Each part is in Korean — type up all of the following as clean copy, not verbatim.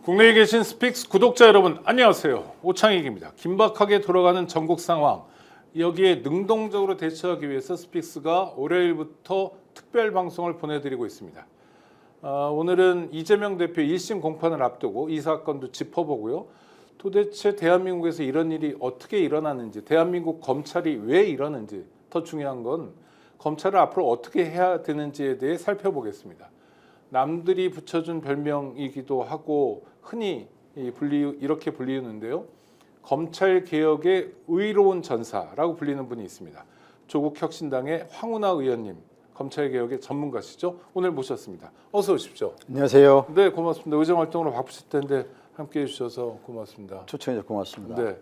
국내에 계신 스픽스 구독자 여러분 안녕하세요. 오창익입니다. 긴박하게 돌아가는 전국 상황, 여기에 능동적으로 대처하기 위해서 스픽스가 월요일부터 특별 방송을 보내드리고 있습니다. 오늘은 이재명 대표 1심 공판을 앞두고 이 사건도 짚어보고요. 도대체 대한민국에서 이런 일이 어떻게 일어나는지, 대한민국 검찰이 왜 이러는지, 더 중요한 건 검찰을 앞으로 어떻게 해야 되는지에 대해 살펴보겠습니다. 남들이 붙여준 별명이기도 하고 흔히 이렇게 불리는데요. 검찰개혁의 의로운 전사라고 불리는 분이 있습니다. 조국혁신당의 황운하 의원님, 검찰개혁의 전문가시죠. 오늘 모셨습니다. 어서 오십시오. 안녕하세요. 네, 고맙습니다. 의정활동으로 바쁘실 텐데 함께해 주셔서 고맙습니다. 초청해 고맙습니다. 네,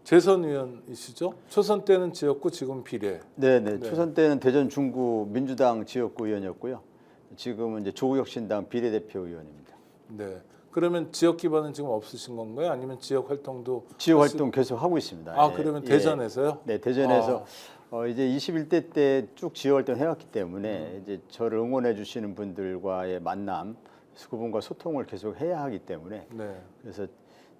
재선 의원이시죠? 초선 때는 지역구, 지금 비례. 네. 초선 때는 대전 중구 민주당 지역구 의원이었고요. 지금은 이제 조국혁신당 비례대표 의원입니다. 네. 그러면 지역 기반은 지금 없으신 건가요? 아니면 지역 활동도? 지역 활동 계속 하고 있습니다. 아, 그러면 대전에서요? 네, 대전에서 이제 21대 때 쭉 지역 활동 해왔기 때문에 이제 저를 응원해 주시는 분들과의 만남, 그분과 소통을 계속 해야 하기 때문에 네. 그래서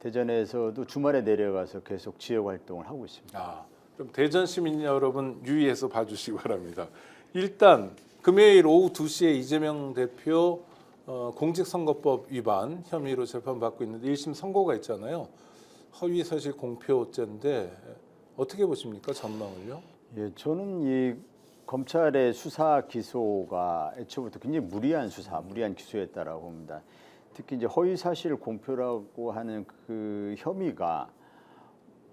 대전에서도 주말에 내려가서 계속 지역 활동을 하고 있습니다. 그럼 대전 시민 여러분 유의해서 봐주시기 바랍니다. 일단 금요일 오후 2시에 이재명 대표 공직선거법 위반 혐의로 재판받고 있는데 1심 선고가 있잖아요. 허위사실 공표죄인데 어떻게 보십니까? 전망을요? 예, 저는 이 검찰의 수사 기소가 애초부터 굉장히 무리한 수사, 무리한 기소였다라고 봅니다. 특히 이제 허위사실 공표라고 하는 그 혐의가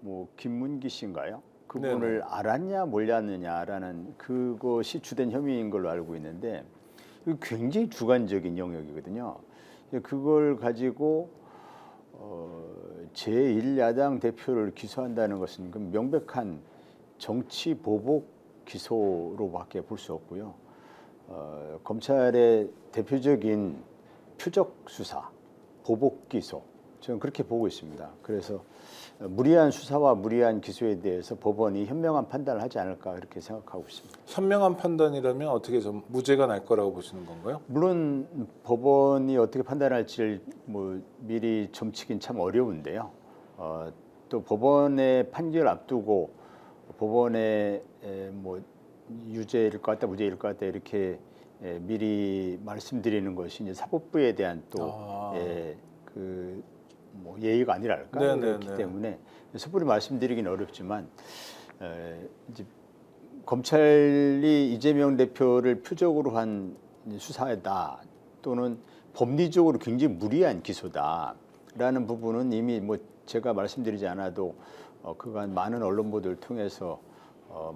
뭐 김문기 씨인가요? 그분을 알았냐 몰랐느냐라는 그것이 주된 혐의인 걸로 알고 있는데 굉장히 주관적인 영역이거든요. 그걸 가지고 제1야당 대표를 기소한다는 것은 그 명백한 정치 보복 기소로밖에 볼 수 없고요. 검찰의 대표적인 표적 수사, 보복 기소, 저는 그렇게 보고 있습니다. 그래서 무리한 수사와 무리한 기소에 대해서 법원이 현명한 판단을 하지 않을까 그렇게 생각하고 있습니다. 현명한 판단이라면 어떻게 좀 무죄가 날 거라고 보시는 건가요? 물론 법원이 어떻게 판단할지를 뭐 미리 점치긴 참 어려운데요. 또 법원의 판결 앞두고 법원의 뭐 유죄일 것 같다, 무죄일 것 같다 이렇게 미리 말씀드리는 것이 이제 사법부에 대한 또 뭐 예의가 아니랄까 그렇기 때문에 섣불리 말씀드리긴 어렵지만 이제 검찰이 이재명 대표를 표적으로 한 수사다 또는 법리적으로 굉장히 무리한 기소다라는 부분은 이미 뭐 제가 말씀드리지 않아도 그간 많은 언론 보도를 통해서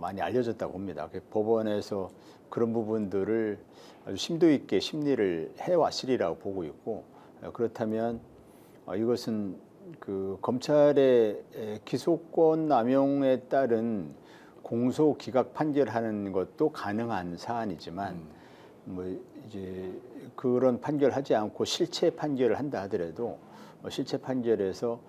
많이 알려졌다고 봅니다. 법원에서 그런 부분들을 아주 심도 있게 심리를 해왔으리라고 보고 있고 그렇다면 이것은 그 검찰의 기소권 남용에 따른 공소 기각 판결하는 것도 가능한 사안이지만 뭐 이제 그런 판결하지 않고 실체 판결을 한다 하더라도 실체 판결에서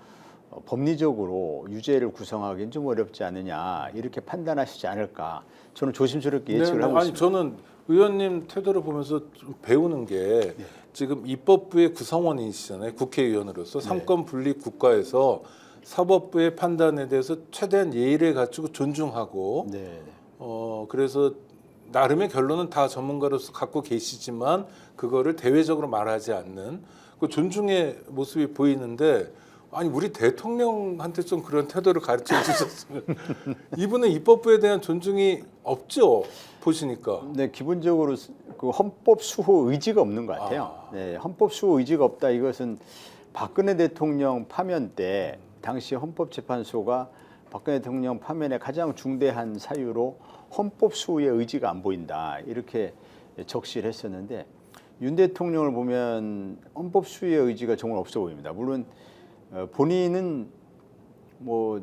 법리적으로 유죄를 구성하기는 좀 어렵지 않느냐 이렇게 판단하시지 않을까 저는 조심스럽게 예측을 하고 있습니다. 저는 의원님 태도를 보면서 좀 배우는 게 지금 입법부의 구성원이시잖아요. 국회의원으로서 삼권 분립 국가에서 사법부의 판단에 대해서 최대한 예의를 갖추고 존중하고 그래서 나름의 결론은 다 전문가로서 갖고 계시지만 그거를 대외적으로 말하지 않는 그 존중의 모습이 보이는데 아니 우리 대통령한테 좀 그런 태도를 가르쳐 주셨으면 이분은 입법부에 대한 존중이 없죠 보시니까. 네, 기본적으로 그 헌법 수호 의지가 없는 것 같아요. 네, 헌법 수호 의지가 없다. 이것은 박근혜 대통령 파면 때 당시 헌법재판소가 박근혜 대통령 파면의 가장 중대한 사유로 헌법 수호의 의지가 안 보인다 이렇게 적시를 했었는데 윤 대통령을 보면 헌법 수호의 의지가 정말 없어 보입니다. 물론 본인은 뭐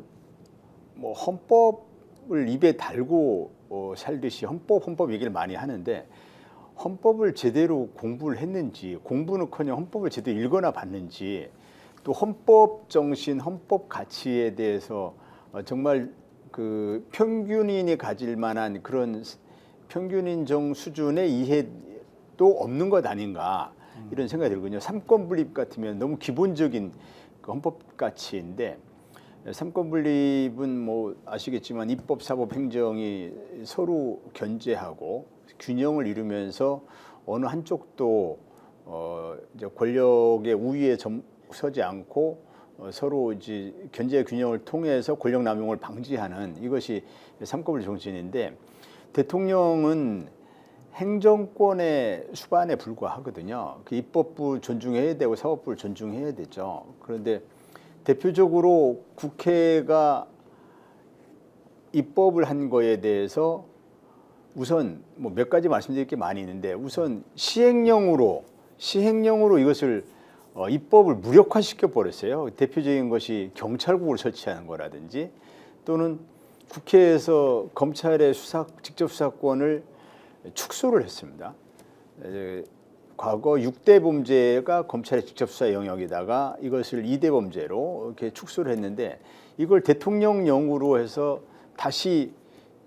헌법을 입에 달고 살듯이 헌법 얘기를 많이 하는데 헌법을 제대로 공부를 했는지 공부는커녕 헌법을 제대로 읽거나 봤는지 또 헌법 정신, 헌법 가치에 대해서 정말 그 평균인이 가질 만한 그런 평균인정 수준의 이해도 없는 것 아닌가 이런 생각이 들거든요. 삼권 분립 같으면 너무 기본적인 그 헌법 가치인데 삼권 분립은 뭐 아시겠지만 입법, 사법, 행정이 서로 견제하고 균형을 이루면서 어느 한쪽도 이제 권력의 우위에 서지 않고 서로 이제 견제 균형을 통해서 권력 남용을 방지하는 이것이 삼권 분립 정신인데 대통령은 행정권의 수반에 불과하거든요. 그 입법부 존중해야 되고 사법부를 존중해야 되죠. 그런데 대표적으로 국회가 입법을 한 거에 대해서 우선 뭐 몇 가지 말씀드릴 게 많이 있는데 우선 시행령으로 이것을 입법을 무력화시켜 버렸어요. 대표적인 것이 경찰국을 설치하는 거라든지 또는 국회에서 검찰의 직접 수사권을 축소를 했습니다. 과거 6대 범죄가 검찰의 직접 수사 영역이다가 이것을 2대 범죄로 이렇게 축소를 했는데 이걸 대통령령으로 해서 다시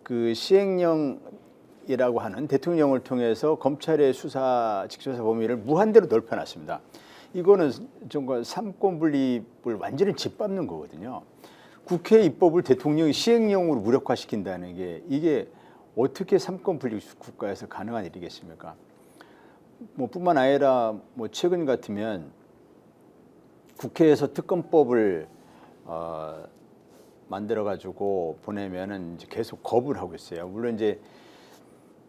그 시행령이라고 하는 대통령을 통해서 검찰의 직접 수사 범위를 무한대로 넓혀놨습니다. 이거는 정말 삼권 분립을 완전히 짓밟는 거거든요. 국회 입법을 대통령이 시행령으로 무력화시킨다는 게 이게 어떻게 삼권 분립 국가에서 가능한 일이겠습니까? 뭐 뿐만 아니라 뭐 최근 같으면 국회에서 특검법을 만들어 가지고 보내면은 이제 계속 거부를 하고 있어요. 물론 이제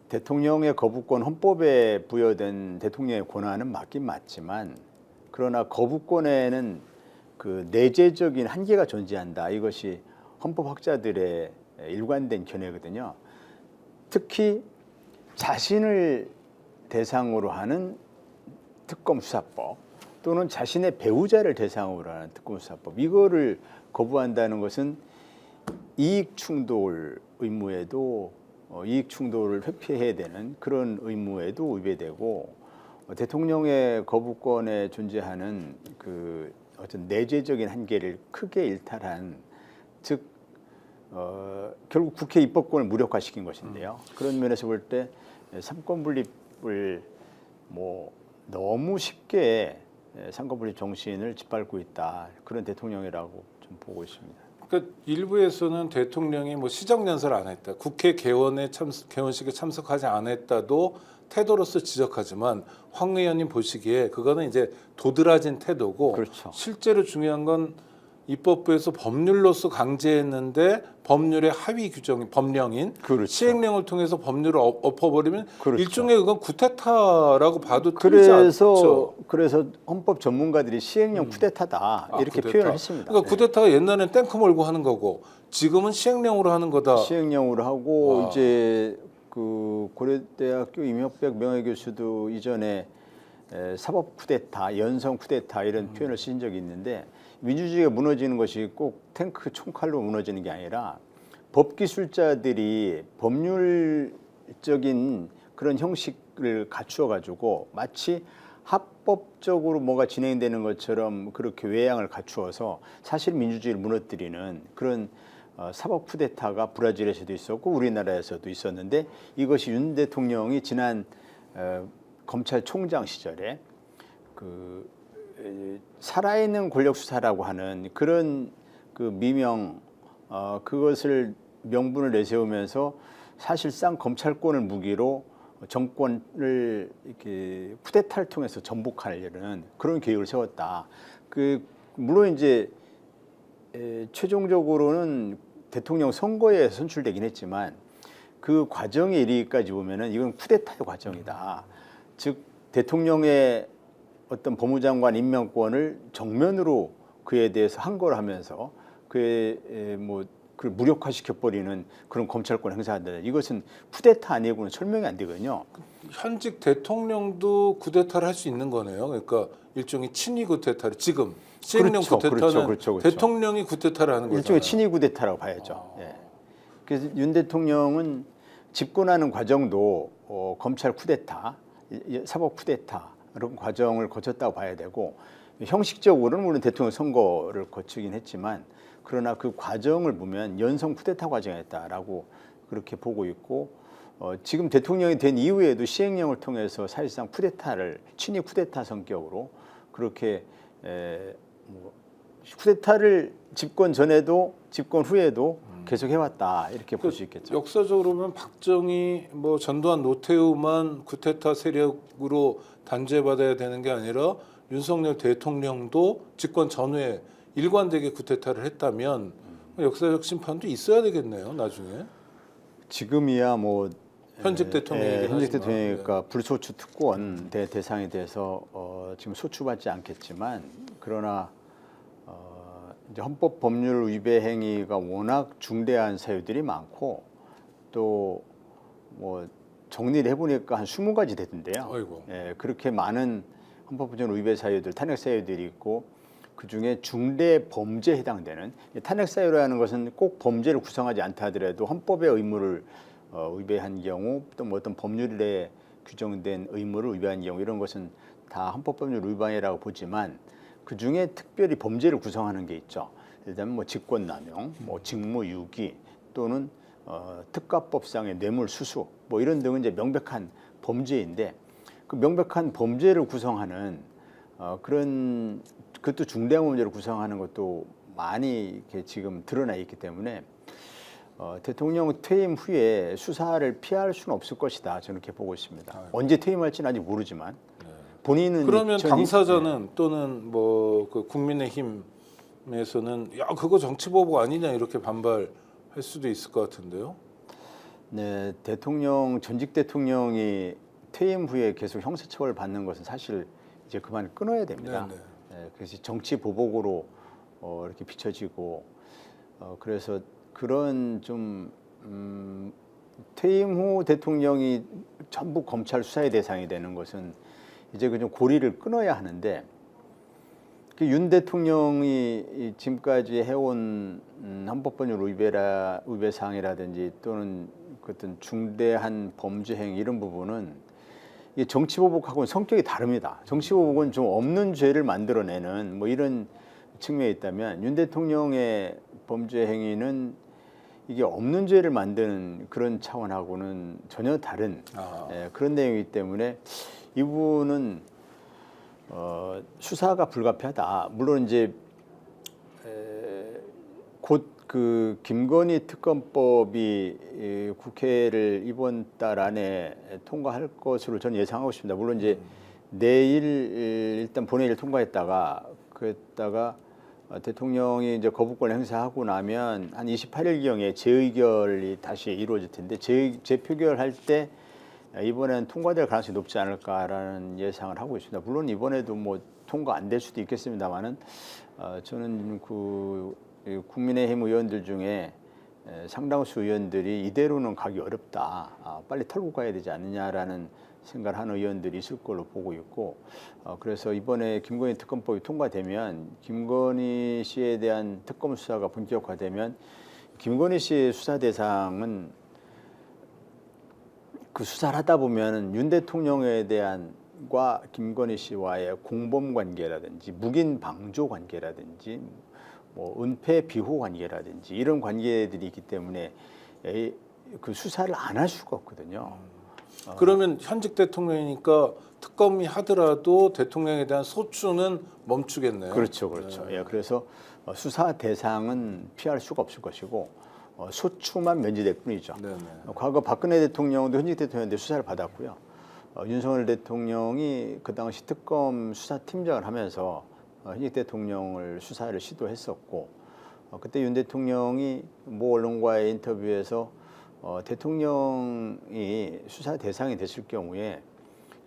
대통령의 거부권 헌법에 부여된 대통령의 권한은 맞긴 맞지만 그러나 거부권에는 그 내재적인 한계가 존재한다. 이것이 헌법학자들의 일관된 견해거든요. 특히 자신을 대상으로 하는 특검 수사법 또는 자신의 배우자를 대상으로 하는 특검 수사법 이거를 거부한다는 것은 이익 충돌 의무에도 이익 충돌을 회피해야 되는 그런 의무에도 위배되고 대통령의 거부권에 존재하는 그 어떤 내재적인 한계를 크게 일탈한 즉 결국 국회 입법권을 무력화시킨 것인데요. 그런 면에서 볼 때 삼권 분립을 뭐 너무 쉽게 삼권 분립 정신을 짓밟고 있다. 그런 대통령이라고 좀 보고 있습니다. 그러니까 일부에서는 대통령이 뭐 시정연설 안 했다, 국회 개원식에 참석하지 않았다도 태도로서 지적하지만 황 의원님 보시기에 그거는 이제 도드라진 태도고 그렇죠. 실제로 중요한 건 입법부에서 법률로서 강제했는데 법률의 하위 규정인 법령인 그렇죠. 시행령을 통해서 법률을 엎어버리면 그렇죠. 일종의 그건 쿠데타라고 봐도 틀리지 않죠. 그래서 헌법 전문가들이 시행령 쿠데타다 이렇게 쿠데타. 표현을 했습니다. 그러니까 쿠데타가 옛날엔 탱크 몰고 하는 거고 지금은 시행령으로 하는 거다. 시행령으로 하고 와. 이제 그 고려대학교 임혁백 명예교수도 이전에 사법 쿠데타, 연성 쿠데타 이런 표현을 쓰신 적이 있는데 민주주의가 무너지는 것이 꼭 탱크 총칼로 무너지는 게 아니라 법기술자들이 법률적인 그런 형식을 갖추어 가지고 마치 합법적으로 뭐가 진행되는 것처럼 그렇게 외양을 갖추어서 사실 민주주의를 무너뜨리는 그런 사법 쿠데타가 브라질에서도 있었고 우리나라에서도 있었는데 이것이 윤 대통령이 지난 검찰총장 시절에 그 살아있는 권력 수사라고 하는 그런 그 미명 그것을 명분을 내세우면서 사실상 검찰권을 무기로 정권을 이렇게 쿠데타를 통해서 전복하려는 그런 계획을 세웠다. 그 물론 이제 최종적으로는 대통령 선거에 선출되긴 했지만 그 과정에 이르기까지 보면은 이건 쿠데타의 과정이다. 즉 대통령의 어떤 법무장관 임명권을 정면으로 그에 대해서 항거를 하면서 그의 뭐 그걸 무력화시켜 버리는 그런 검찰권 행사한다. 이것은 쿠데타 아니고는 설명이 안 되거든요. 현직 대통령도 쿠데타를 할 수 있는 거네요. 그러니까 일종의 친위 쿠데타를 지금 시행령 그렇죠, 쿠데타는 그렇죠. 대통령이 쿠데타를 하는 거잖아요. 일종의 친위 쿠데타라고 봐야죠. 예. 그래서 윤 대통령은 집권하는 과정도 검찰 쿠데타, 사법 쿠데타 이런 과정을 거쳤다고 봐야 되고 형식적으로는 물론 대통령 선거를 거치긴 했지만 그러나 그 과정을 보면 연성 쿠데타 과정이었다라고 그렇게 보고 있고 지금 대통령이 된 이후에도 시행령을 통해서 사실상 친위 쿠데타 성격으로 그렇게 뭐 쿠데타를 집권 전에도 집권 후에도 계속 해왔다 이렇게 볼 수 있겠죠. 역사적으로 보면 박정희, 뭐 전두환, 노태우만 쿠데타 세력으로 단죄받아야 되는 게 아니라 윤석열 대통령도 집권 전후에 일관되게 쿠데타를 했다면 역사적 심판도 있어야 되겠네요. 나중에 지금이야 뭐 현직 대통령이긴 현직 하지만. 대통령이니까 불소추 특권 대상이 돼서 지금 소추받지 않겠지만 그러나 이제 헌법 법률 위배 행위가 워낙 중대한 사유들이 많고 또 뭐 정리를 해보니까 한 20가지 되던데요. 아이고. 그렇게 많은 헌법 법률 위배 사유들, 탄핵 사유들이 있고 그 중에 중대 범죄에 해당되는 탄핵 사유라는 것은 꼭 범죄를 구성하지 않다 하더라도 헌법의 의무를 위배한 경우 또 뭐 어떤 법률에 규정된 의무를 위배한 경우 이런 것은 다 헌법 법률 위반이라고 보지만 그 중에 특별히 범죄를 구성하는 게 있죠. 예를 들면 뭐 직권남용, 뭐 직무유기 또는 특가법상의 뇌물수수 뭐 이런 등은 이제 명백한 범죄인데 그 명백한 범죄를 구성하는 그런 그것도 중대한 범죄를 구성하는 것도 많이 이렇게 지금 드러나 있기 때문에 대통령 퇴임 후에 수사를 피할 수는 없을 것이다. 저는 이렇게 보고 있습니다. 언제 퇴임할지는 아직 모르지만 본인은 그러면 당사자는 또는 뭐 그 국민의힘에서는 야 그거 정치보복 아니냐 이렇게 반발할 수도 있을 것 같은데요. 네, 전직 대통령이 퇴임 후에 계속 형사처벌 받는 것은 사실 이제 그만 끊어야 됩니다. 그래서 정치 보복으로 이렇게 비춰지고 그래서 그런 좀 퇴임 후 대통령이 전부 검찰 수사의 대상이 되는 것은 이제 그 좀 고리를 끊어야 하는데 그 윤 대통령이 지금까지 해온 헌법법률 위배 사항이라든지 또는 어떤 중대한 범죄 행위 이런 부분은 이게 정치보복하고는 성격이 다릅니다. 정치보복은 좀 없는 죄를 만들어내는 뭐 이런 측면이 있다면 윤 대통령의 범죄 행위는 이게 없는 죄를 만드는 그런 차원하고는 전혀 다른 그런 내용이기 때문에 이 부분은 수사가 불가피하다. 물론 이제 곧 그 김건희 특검법이 국회를 이번 달 안에 통과할 것으로 저는 예상하고 있습니다. 물론 이제 내일 일단 본회의를 통과했다가 그랬다가 대통령이 이제 거부권을 행사하고 나면 한 28일경에 재의결이 다시 이루어질 텐데 재표결할 때 이번에는 통과될 가능성이 높지 않을까라는 예상을 하고 있습니다. 물론 이번에도 뭐 통과 안 될 수도 있겠습니다만은 저는 그 국민의힘 의원들 중에 상당수 의원들이 이대로는 가기 어렵다. 빨리 털고 가야 되지 않느냐라는 생각을 하는 의원들이 있을 걸로 보고 있고 그래서 이번에 김건희 특검법이 통과되면 김건희 씨에 대한 특검 수사가 본격화되면 김건희 씨의 수사 대상은 그 수사를 하다 보면 윤 대통령에 대한과 김건희 씨와의 공범 관계라든지 묵인 방조 관계라든지 뭐 은폐 비호 관계라든지 이런 관계들이 있기 때문에 그 수사를 안 할 수가 없거든요. 그러면 현직 대통령이니까 특검이 하더라도 대통령에 대한 소추는 멈추겠네요. 그렇죠, 그렇죠. 예, 그래서 수사 대상은 피할 수가 없을 것이고 소추만 면제될 뿐이죠. 과거 박근혜 대통령도 현직 대통령인데 수사를 받았고요. 윤석열 대통령이 그 당시 특검 수사팀장을 하면서 현직 대통령을 수사를 시도했었고 그때 윤 대통령이 모 언론과의 인터뷰에서 대통령이 수사 대상이 됐을 경우에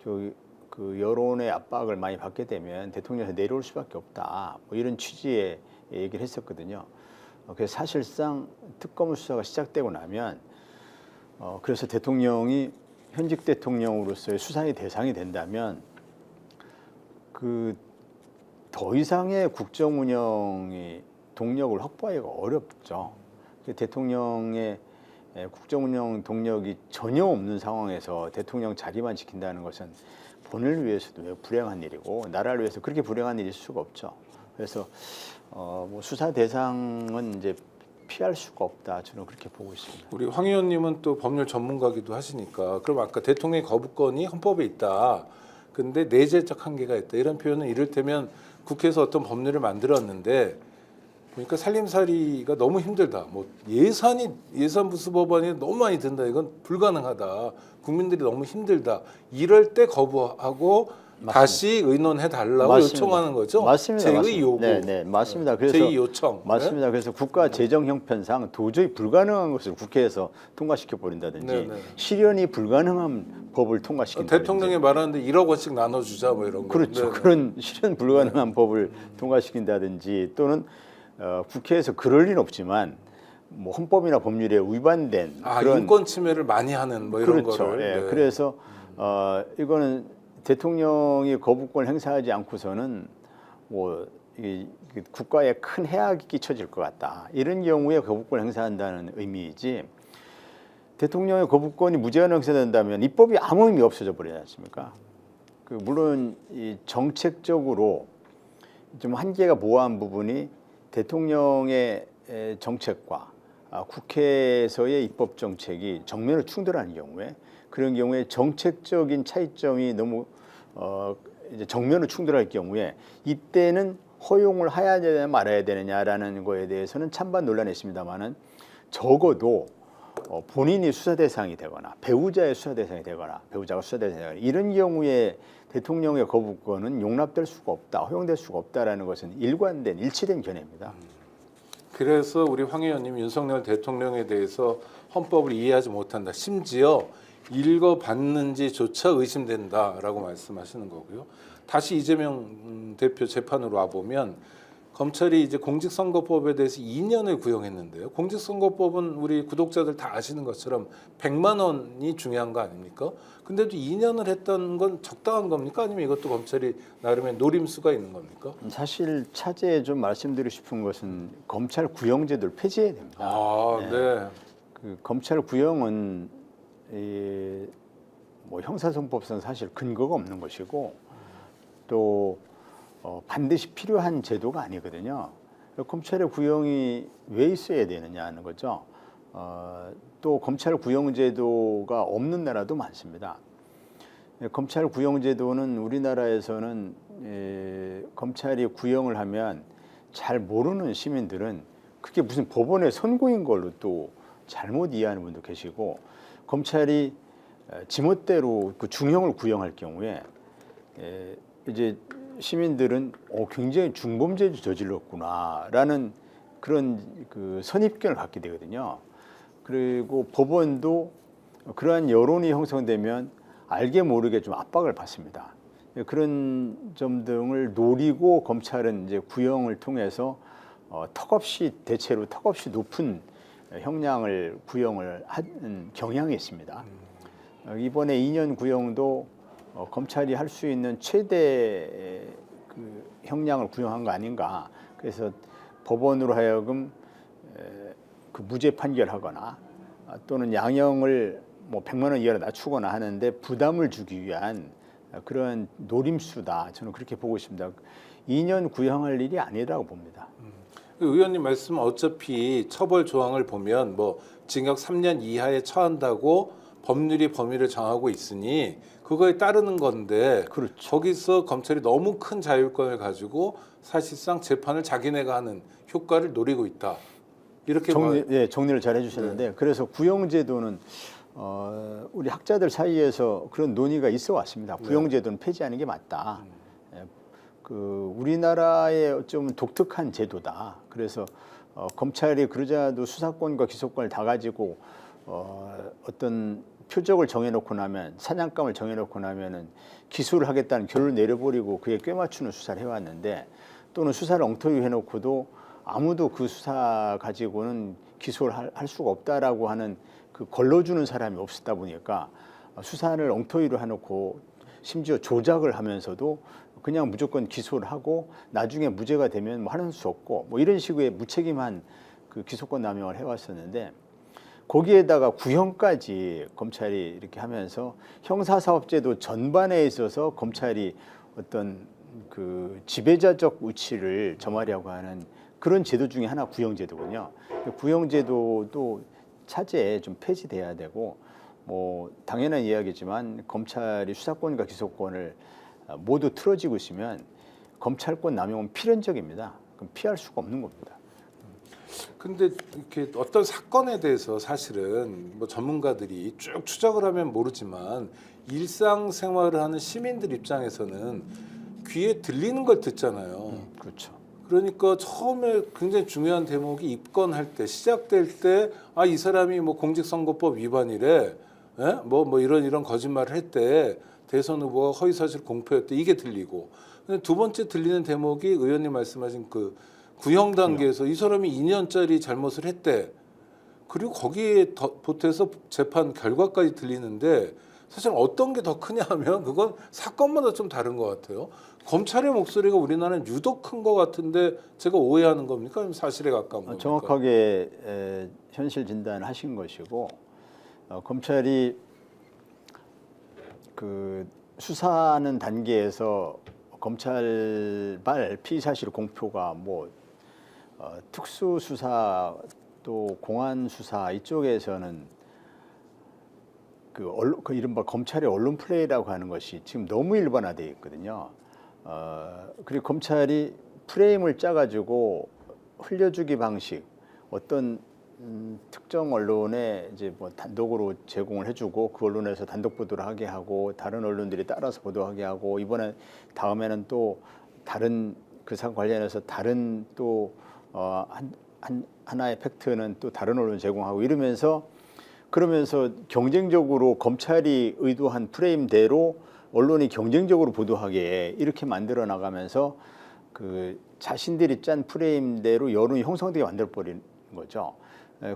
그 여론의 압박을 많이 받게 되면 대통령에서 내려올 수밖에 없다. 뭐 이런 취지의 얘기를 했었거든요. 그래서 사실상 특검 수사가 시작되고 나면 그래서 대통령이 현직 대통령으로서의 수사의 대상이 된다면 그 더 이상의 국정 운영이 동력을 확보하기가 어렵죠. 대통령의 국정 운영 동력이 전혀 없는 상황에서 대통령 자리만 지킨다는 것은 본인을 위해서도 매우 불행한 일이고 나라를 위해서 그렇게 불행한 일이 있을 수가 없죠. 그래서 뭐 수사 대상은 이제 피할 수가 없다. 저는 그렇게 보고 있습니다. 우리 황 의원님은 또 법률 전문가기도 하시니까 그럼 아까 대통령의 거부권이 헌법에 있다. 근데 내재적 한계가 있다. 이런 표현은 이를테면 국회에서 어떤 법률을 만들었는데 보니까 살림살이가 너무 힘들다. 뭐 예산부수 법안이 너무 많이 든다. 이건 불가능하다. 국민들이 너무 힘들다. 이럴 때 거부하고 맞습니다. 다시 의논해 달라고 요청하는 거죠. 맞습니다. 제의 요구. 네, 맞습니다. 그래서 제의 요청. 맞습니다. 그래서 국가 재정 형편상 도저히 불가능한 것을 국회에서 통과시켜 버린다든지 네. 실현이 불가능한 법을 통과시킨다든지 대통령이 말하는데 1억 원씩 나눠주자 뭐 이런 거. 그렇죠. 네. 그런 실현 불가능한 법을 통과시킨다든지 또는 국회에서 그럴 리는 없지만 뭐 헌법이나 법률에 위반된 그런 인권 침해를 많이 하는 뭐 이런 그렇죠. 거를. 예, 네. 그래서 이거는 대통령이 거부권을 행사하지 않고서는 뭐 국가에 큰 해악이 끼쳐질 것 같다. 이런 경우에 거부권을 행사한다는 의미이지 대통령의 거부권이 무제한으로 행사된다면 입법이 아무 의미 없어져 버리지 않습니까? 물론 이 정책적으로 좀 한계가 모호한 부분이 대통령의 정책과 국회에서의 입법 정책이 정면으로 충돌하는 경우에 그런 경우에 정책적인 차이점이 너무 이제 정면으로 충돌할 경우에 이때는 허용을 해야 되냐 말아야 되느냐라는 거에 대해서는 찬반 논란이 있습니다만은 적어도 본인이 수사 대상이 되거나 배우자의 수사 대상이 되거나 배우자가 수사 대상이 되거나 이런 경우에 대통령의 거부권은 용납될 수가 없다, 허용될 수가 없다라는 것은 일관된 일치된 견해입니다. 그래서 우리 황 의원님 윤석열 대통령에 대해서 헌법을 이해하지 못한다. 심지어 읽어봤는지조차 의심된다라고 말씀하시는 거고요. 다시 이재명 대표 재판으로 와보면 검찰이 이제 공직선거법에 대해서 2년을 구형했는데요. 공직선거법은 우리 구독자들 다 아시는 것처럼 100만 원이 중요한 거 아닙니까? 근데도 2년을 했던 건 적당한 겁니까? 아니면 이것도 검찰이 나름의 노림수가 있는 겁니까? 사실 차제에 좀 말씀드리고 싶은 것은 검찰 구형제도를 폐지해야 됩니다. 네. 검찰 구형은 뭐 형사소송법상 사실 근거가 없는 것이고 또 반드시 필요한 제도가 아니거든요. 검찰의 구형이 왜 있어야 되느냐 하는 거죠. 또 검찰 구형 제도가 없는 나라도 많습니다. 검찰 구형 제도는 우리나라에서는 검찰이 구형을 하면 잘 모르는 시민들은 그게 무슨 법원의 선고인 걸로 또 잘못 이해하는 분도 계시고 검찰이 지멋대로 그 중형을 구형할 경우에 이제 시민들은 굉장히 중범죄를 저질렀구나라는 그런 그 선입견을 갖게 되거든요. 그리고 법원도 그러한 여론이 형성되면 알게 모르게 좀 압박을 받습니다. 그런 점 등을 노리고 검찰은 이제 구형을 통해서 턱없이 대체로 턱없이 높은 형량을 구형을 하는 경향이 있습니다. 이번에 2년 구형도 검찰이 할 수 있는 최대 그 형량을 구형한 거 아닌가. 그래서 법원으로 하여금 그 무죄 판결하거나 또는 양형을 뭐 100만 원 이하로 낮추거나 하는데 부담을 주기 위한 그런 노림수다. 저는 그렇게 보고 있습니다. 2년 구형할 일이 아니라고 봅니다. 의원님 말씀은 어차피 처벌 조항을 보면 뭐 징역 3년 이하에 처한다고 법률이 범위를 정하고 있으니 그거에 따르는 건데 그렇죠. 거기서 검찰이 너무 큰 자율권을 가지고 사실상 재판을 자기네가 하는 효과를 노리고 있다. 이렇게 정리를 잘 해주셨는데 그래서 구형제도는 우리 학자들 사이에서 그런 논의가 있어 왔습니다. 구형제도는 폐지하는 게 맞다. 그 우리나라의 좀 독특한 제도다. 그래서 검찰이 그러자도 수사권과 기소권을 다 가지고 어떤 표적을 정해놓고 나면 사냥감을 정해놓고 나면은 기소를 하겠다는 결론을 내려버리고 그에 꿰맞추는 수사를 해왔는데 또는 수사를 엉터리 해놓고도 아무도 그 수사 가지고는 기소를 할 수가 없다라고 하는 그 걸러주는 사람이 없었다 보니까 수사를 엉터리로 해놓고 심지어 조작을 하면서도 그냥 무조건 기소를 하고 나중에 무죄가 되면 뭐 하는 수 없고 뭐 이런 식의 무책임한 그 기소권 남용을 해왔었는데 거기에다가 구형까지 검찰이 이렇게 하면서 형사사업제도 전반에 있어서 검찰이 어떤 그 지배자적 우치를 점하려고 하는 그런 제도 중에 하나 구형제도군요. 구형제도도 차제에 좀 폐지돼야 되고 뭐 당연한 이야기지만 검찰이 수사권과 기소권을 모두 틀어지고 있으면 검찰권 남용은 필연적입니다. 그럼 피할 수가 없는 겁니다. 근데 이렇게 어떤 사건에 대해서 사실은 뭐 전문가들이 쭉 추적을 하면 모르지만 일상생활을 하는 시민들 입장에서는 귀에 들리는 걸 듣잖아요. 그렇죠. 그러니까 처음에 굉장히 중요한 대목이 입건할 때 시작될 때 아, 이 사람이 뭐 공직선거법 위반이래, 뭐 이런 거짓말을 했대, 대선 후보가 허위사실 공표했대, 이게 들리고. 근데 두 번째 들리는 대목이 의원님 말씀하신 그 구형 단계에서 이 사람이 2년짜리 잘못을 했대. 그리고 거기에 보태서 재판 결과까지 들리는데 사실 어떤 게 더 크냐 하면 그건 사건마다 좀 다른 것 같아요. 검찰의 목소리가 우리나라는 유독 큰 것 같은데 제가 오해하는 겁니까? 아니면 사실에 가까운 겁니까? 정확하게 현실 진단을 하신 것이고 검찰이 그 수사하는 단계에서 검찰발 피의사실 공표가 뭐 특수수사 또 공안수사 이쪽에서는 그 이른바 검찰의 언론 플레이라고 하는 것이 지금 너무 일반화되어 있거든요. 그리고 검찰이 프레임을 짜가지고 흘려주기 방식, 어떤 특정 언론에 이제 뭐 단독으로 제공을 해주고 그 언론에서 단독 보도를 하게 하고 다른 언론들이 따라서 보도하게 하고 이번에 다음에는 또 다른 그 사건 관련해서 다른 또 하나의 팩트는 또 다른 언론 제공하고 이러면서 그러면서 경쟁적으로 검찰이 의도한 프레임대로 언론이 경쟁적으로 보도하게 이렇게 만들어 나가면서 그 자신들이 짠 프레임대로 여론이 형성되게 만들어 버리는 거죠.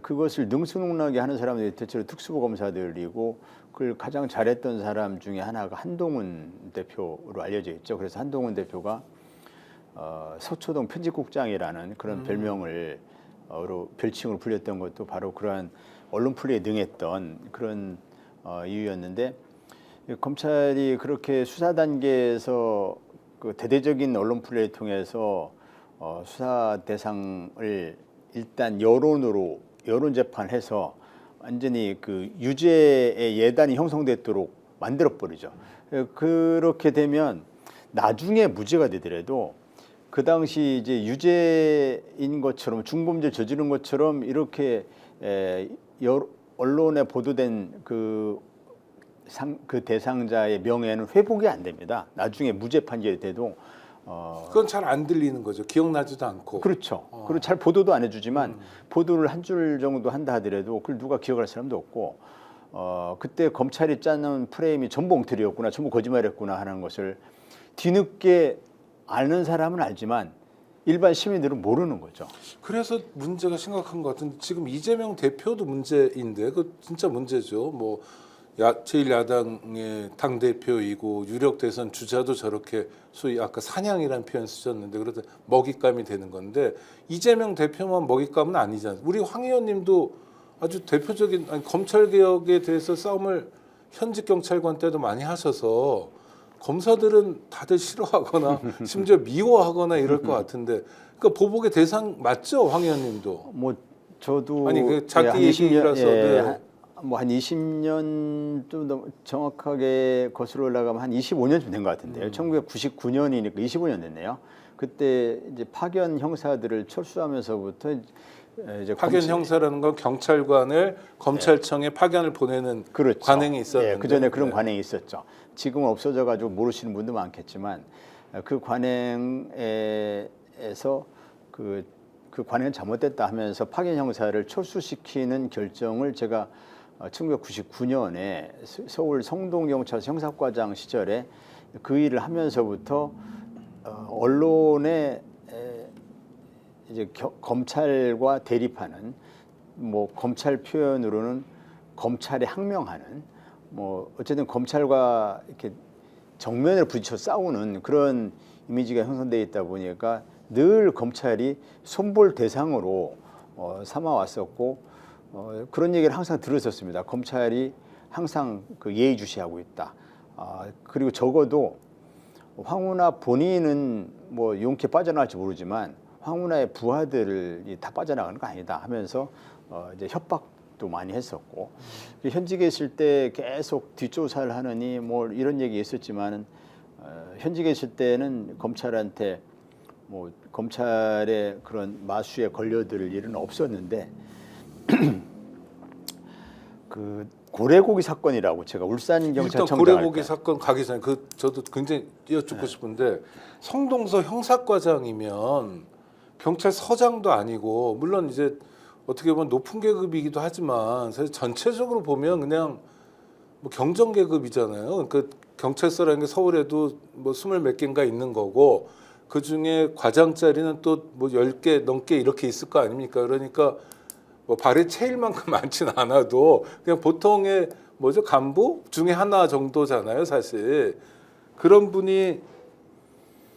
그것을 능수능란하게 하는 사람들이 대체로 특수부 검사들이고 그걸 가장 잘했던 사람 중에 하나가 한동훈 대표로 알려져 있죠. 그래서 한동훈 대표가 서초동 편집국장이라는 그런 별명을 별칭으로 불렸던 것도 바로 그러한 언론 플레이에 능했던 그런 이유였는데 검찰이 그렇게 수사 단계에서 그 대대적인 언론 플레이를 통해서 수사 대상을 일단 여론 재판해서 완전히 그 유죄의 예단이 형성되도록 만들어 버리죠. 그렇게 되면 나중에 무죄가 되더라도 그 당시 이제 유죄인 것처럼 중범죄 저지른 것처럼 이렇게 언론에 보도된 그 대상자의 명예는 회복이 안 됩니다. 나중에 무죄 판결이 돼도 그건 잘 안 들리는 거죠. 기억나지도 않고. 그렇죠. 그리고 잘 보도도 안 해주지만 보도를 한 줄 정도 한다 하더라도 그걸 누가 기억할 사람도 없고 그때 검찰이 짜는 프레임이 전부 엉터리였구나, 전부 거짓말이었구나 하는 것을 뒤늦게 아는 사람은 알지만 일반 시민들은 모르는 거죠. 그래서 문제가 심각한 것 같은데 지금 이재명 대표도 문제인데 그 진짜 문제죠. 뭐 제1야당의 당 대표이고 유력 대선 주자도 저렇게 소위 아까 사냥이라는 표현 쓰셨는데 그래도 먹잇감이 되는 건데 이재명 대표만 먹잇감은 아니잖아요. 우리 황 의원님도 아주 대표적인 검찰 개혁에 대해서 싸움을 현직 경찰관 때도 많이 하셔서 검사들은 다들 싫어하거나 심지어 미워하거나 이럴 것 같은데 그러니까 보복의 대상 맞죠, 황 의원님도? 뭐 저도 아니 그 자기 얘기라서 뭐 한 20년 좀 정확하게 거슬러 올라가면 한 25년쯤 된 것 같은데요. 1999년이니까 25년 됐네요. 그때 이제 파견 형사들을 철수하면서부터 이제 파견 형사라는 건 경찰관을 검찰청에 파견을 보내는 그렇죠. 관행이 있었는데 그 전에 그런 관행이 있었죠. 지금은 없어져가지고 모르시는 분도 많겠지만 그 관행에서 그 관행은 잘못됐다 하면서 파견 형사를 철수시키는 결정을 제가 1999년에 서울 성동경찰서 형사과장 시절에 그 일을 하면서부터 언론에 이제 검찰과 대립하는 뭐 검찰 표현으로는 검찰에 항명하는 뭐 어쨌든 검찰과 이렇게 정면을 부딪혀 싸우는 그런 이미지가 형성되어 있다 보니까 늘 검찰이 손볼 대상으로 삼아왔었고 그런 얘기를 항상 들었었습니다. 검찰이 항상 그 예의주시하고 있다. 그리고 적어도 황운하 본인은 뭐 용케 빠져나갈지 모르지만 황운하의 부하들이 다 빠져나가는 거 아니다 하면서 이제 협박도 많이 했었고 현직에 있을 때 계속 뒷조사를 하느니 뭐 이런 얘기 있었지만은 현직에 있을 때는 검찰한테 뭐 검찰의 그런 마수에 걸려들 일은 없었는데 그 고래고기 사건이라고 제가 울산 일단 경찰청장 고래고기 사건 가기 전에 저도 굉장히 여쭙고 싶은데 성동서 형사과장이면 경찰서장도 아니고 물론 이제 어떻게 보면 높은 계급이기도 하지만 사실 전체적으로 보면 그냥 뭐 경정 계급이잖아요. 그러니까 경찰서라는 게 서울에도 뭐 20몇 개인가 있는 거고 그 중에 과장 자리는 또 뭐 10개 넘게 이렇게 있을 거 아닙니까? 그러니까 뭐 발의 체일만큼 많진 않아도 그냥 보통의 뭐죠 간부 중에 하나 정도잖아요, 사실. 그런 분이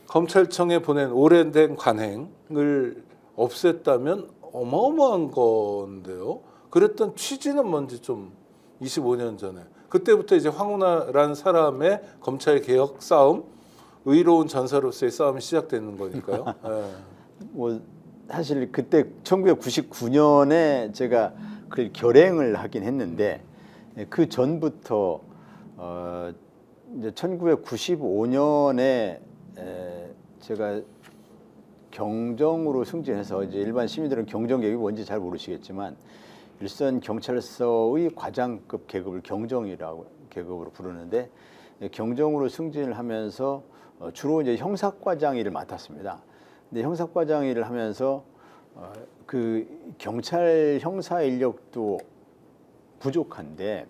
검찰청에 보낸 오래된 관행을 없앴다면 어마어마한 건데요. 그랬던 취지는 뭔지 좀 25년 전에 그때부터 이제 황운하라는 사람의 검찰 개혁 싸움, 의로운 전사로서의 싸움이 시작되는 거니까요. 네. 뭐 사실 그때 1999년에 제가 그 결행을 하긴 했는데 그 전부터 이제 1995년에 제가 경정으로 승진해서 이제 일반 시민들은 경정 계급이 뭔지 잘 모르시겠지만 일선 경찰서의 과장급 계급을 경정이라고 계급으로 부르는데 경정으로 승진을 하면서 주로 이제 형사과장 일을 맡았습니다. 근데 형사과장 일을 하면서 그 경찰 형사 인력도 부족한데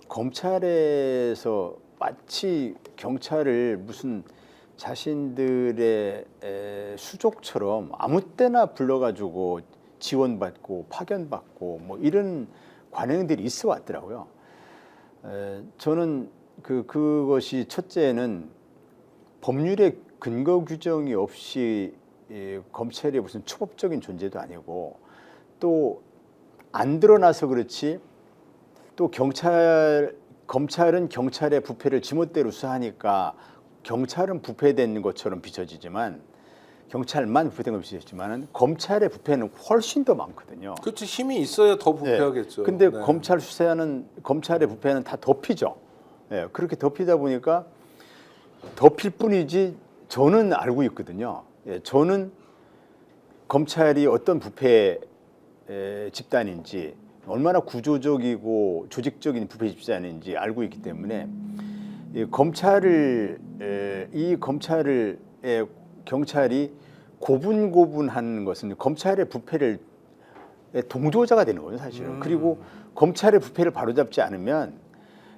검찰에서 마치 경찰을 무슨 자신들의 수족처럼 아무 때나 불러가지고 지원받고 파견받고 뭐 이런 관행들이 있어 왔더라고요. 저는 그것이 첫째는 법률의 근거 규정이 없이 검찰이 무슨 초법적인 존재도 아니고 또 안 드러나서 그렇지 또 검찰은 경찰의 부패를 지멋대로 수사하니까 경찰은 부패된 것처럼 비춰지지만 경찰만 부패된 것처럼 비춰지지만 검찰의 부패는 훨씬 더 많거든요. 그렇지 힘이 있어야 더 부패하겠죠. 근데 네. 검찰의 부패는 다 덮이죠. 네, 그렇게 덮이다 보니까 덮일 뿐이지 저는 알고 있거든요. 저는 검찰이 어떤 부패 집단인지 얼마나 구조적이고 조직적인 부패 집단인지 알고 있기 때문에 경찰이 고분고분하는 것은 검찰의 부패를 동조자가 되는 거예요, 사실은. 그리고 검찰의 부패를 바로잡지 않으면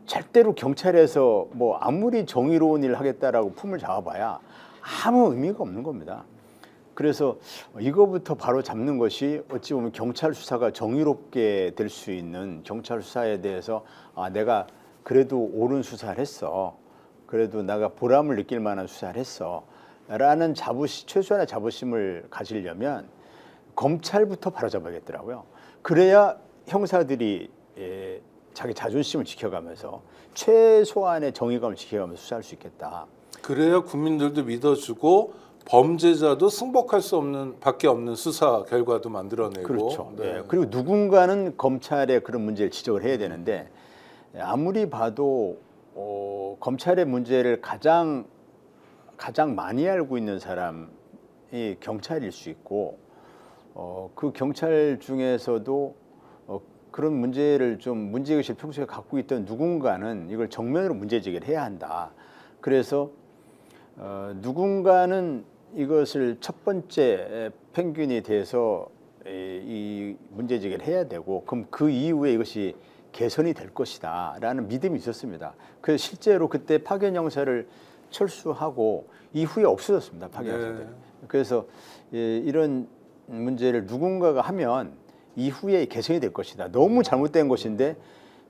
절대로 경찰에서 뭐 아무리 정의로운 일을 하겠다라고 품을 잡아봐야 아무 의미가 없는 겁니다. 그래서 이거부터 바로 잡는 것이 어찌 보면 경찰 수사가 정의롭게 될 수 있는 경찰 수사에 대해서 내가 그래도 옳은 수사를 했어. 그래도 내가 보람을 느낄 만한 수사를 했어. 라는 최소한의 자부심을 가지려면 검찰부터 바로잡아야겠더라고요. 그래야 형사들이 자기 자존심을 지켜가면서 최소한의 정의감을 지켜가면서 수사할 수 있겠다. 그래야 국민들도 믿어주고 범죄자도 승복할 수 없는 밖에 없는 수사 결과도 만들어내고. 그렇죠. 네. 그리고 누군가는 검찰의 그런 문제를 지적을 해야 되는데 아무리 봐도 검찰의 문제를 가장 많이 알고 있는 사람이 경찰일 수 있고 그 경찰 중에서도 그런 문제를 좀 문제의식을 평소에 갖고 있던 누군가는 이걸 정면으로 문제 제기를 해야 한다. 그래서 누군가는 이것을 첫 번째 평균이 돼서 이 문제 제기를 해야 되고 그럼 그 이후에 이것이 개선이 될 것이다 라는 믿음이 있었습니다. 그래서 실제로 그때 파견 형사를 철수하고 이후에 없어졌습니다. 파견 형사들이. 네. 그래서 이런 문제를 누군가가 하면 이후에 개선이 될 것이다. 너무 잘못된 것인데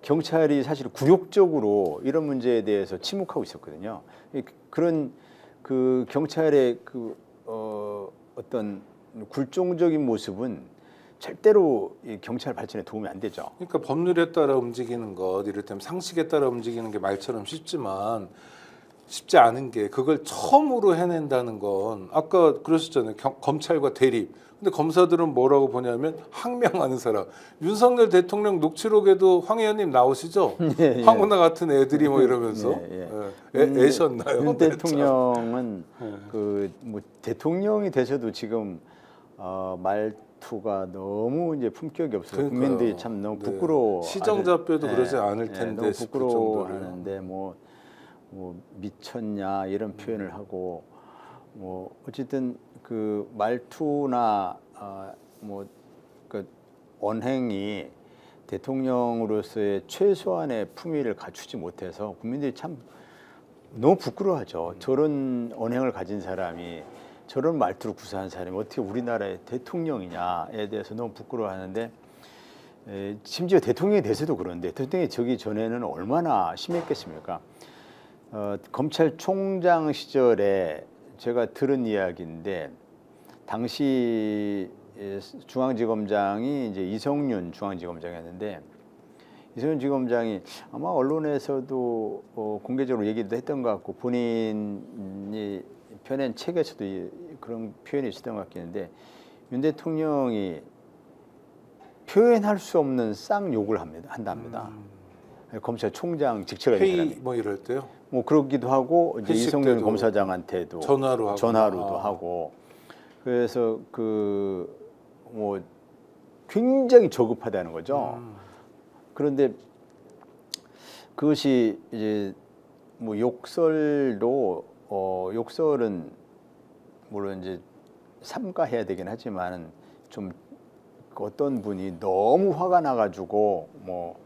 경찰이 사실 굴욕적으로 이런 문제에 대해서 침묵하고 있었거든요. 그런 그 경찰의 어떤 굴종적인 모습은 절대로 이 경찰 발전에 도움이 안 되죠. 그러니까 법률에 따라 움직이는 것, 이를테면 상식에 따라 움직이는 게 말처럼 쉽지만 쉽지 않은 게 그걸 처음으로 해낸다는 건 아까 그러셨잖아요. 검찰과 대립. 근데 검사들은 뭐라고 보냐면 항명하는 사람. 윤석열 대통령 녹취록에도 황 의원님 나오시죠? 예, 예. 황운하 같은 애들이 뭐 이러면서 예, 애셨나요? 윤 대통령은 네. 그 뭐 대통령이 되셔도 지금 말투가 너무 이제 품격이 없어요. 그러니까요. 국민들이 참 너무 네. 부끄러워. 시정잡혀도 그러지 않을 텐데 너무 싶을 부끄러워하는데 뭐 미쳤냐 이런 표현을 하고 뭐 어쨌든 그 말투나 그 언행이 대통령으로서의 최소한의 품위를 갖추지 못해서 국민들이 참 너무 부끄러워하죠. 저런 언행을 가진 사람이 저런 말투를 구사한 사람이 어떻게 우리나라의 대통령이냐에 대해서 너무 부끄러워하는데 심지어 대통령이 돼서도 그런데 대통령이 저기 전에는 얼마나 심했겠습니까? 검찰총장 시절에 제가 들은 이야기인데 당시 중앙지검장이 이제 이성윤 중앙지검장이었는데 이성윤 지검장이 아마 언론에서도 공개적으로 얘기도 했던 것 같고 본인이 펴낸 책에서도 그런 표현이 있었던 것 같긴데 윤 대통령이 표현할 수 없는 쌍욕을 한답니다. 검찰총장 직책을 가진 사람이. 뭐 이럴 때요? 뭐 그러기도 하고 이제 회식 이성윤 때도 검사장한테도 전화로도 하고 그래서 그 뭐 굉장히 저급하다는 거죠. 그런데 그것이 이제 뭐 욕설도 욕설은 물론 이제 삼가해야 되긴 하지만 좀 어떤 분이 너무 화가 나가지고 뭐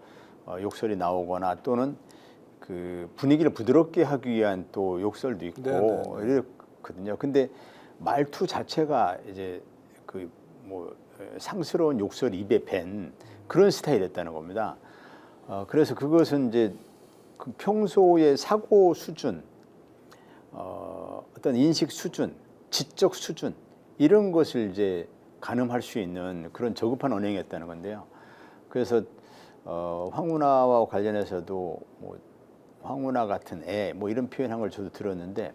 욕설이 나오거나 또는 그 분위기를 부드럽게 하기 위한 또 욕설도 있고 이렇거든요. 근데 말투 자체가 이제 그 뭐 상스러운 욕설 입에 밴 그런 스타일이었다는 겁니다. 그래서 그것은 이제 그 평소의 사고 수준, 어떤 인식 수준, 지적 수준 이런 것을 이제 가늠할 수 있는 그런 저급한 언행이었다는 건데요. 그래서 황운하와 관련해서도 뭐 황운하 같은 애 뭐 이런 표현한 걸 저도 들었는데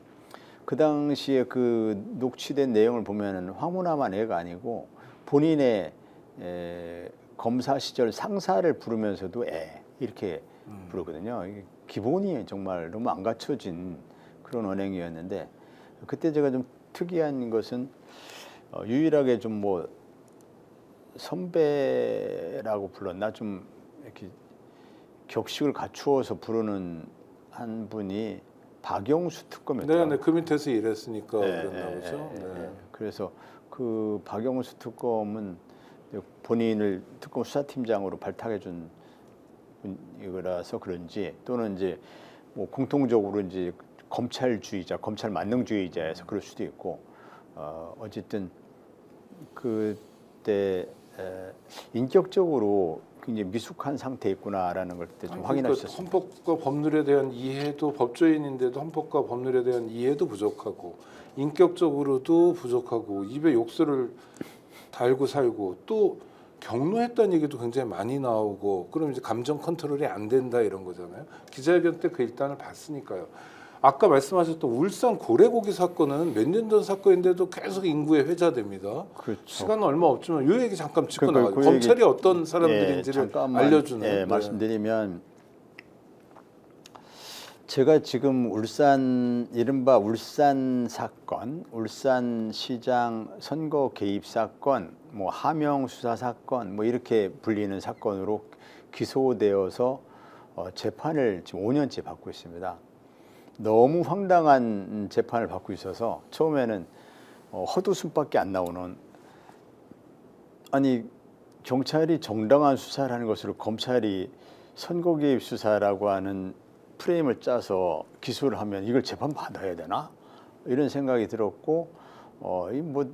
그 당시에 그 녹취된 내용을 보면은 황운하만 애가 아니고 본인의 검사 시절 상사를 부르면서도 애 이렇게 부르거든요. 이게 기본이 정말 너무 안 갖춰진 그런 언행이었는데 그때 제가 좀 특이한 것은 유일하게 좀 뭐 선배라고 불렀나 좀 이렇게 격식을 갖추어서 부르는 한 분이 박영수 특검이었죠. 네, 그 밑에서 일했으니까 그랬나 보죠. 네. 그래서 그 박영수 특검은 본인을 특검 수사팀장으로 발탁해 준 이거라서 그런지 또는 이제 뭐 공통적으로 이제 검찰주의자, 검찰 만능주의자에서 그럴 수도 있고 어쨌든 그때 인격적으로 굉장히 미숙한 상태에 있구나라는 걸 그때 좀 확인할 수 있었습니다. 헌법과 법률에 대한 이해도 법조인인데도 헌법과 법률에 대한 이해도 부족하고 인격적으로도 부족하고 입에 욕설을 달고 살고 또 경로했다는 얘기도 굉장히 많이 나오고 그럼 이제 감정 컨트롤이 안 된다 이런 거잖아요. 기자회견 때 그 일단을 봤으니까요. 아까 말씀하셨던 울산 고래고기 사건은 몇 년 전 사건인데도 계속 인구에 회자됩니다. 그렇죠. 시간은 얼마 없지만 이 얘기 잠깐 짚고 나가요. 그 검찰이 얘기, 어떤 사람들인지를 알려주는. 말씀드리면 제가 지금 울산 이른바 울산 사건, 울산시장 선거 개입 사건, 뭐 하명 수사 사건, 뭐 이렇게 불리는 사건으로 기소되어서 재판을 지금 5년째 받고 있습니다. 너무 황당한 재판을 받고 있어서 처음에는 헛웃음밖에 안 나오는 아니 경찰이 정당한 수사를 하는 것으로 검찰이 선거 개입 수사라고 하는 프레임을 짜서 기소를 하면 이걸 재판 받아야 되나 이런 생각이 들었고 이 뭐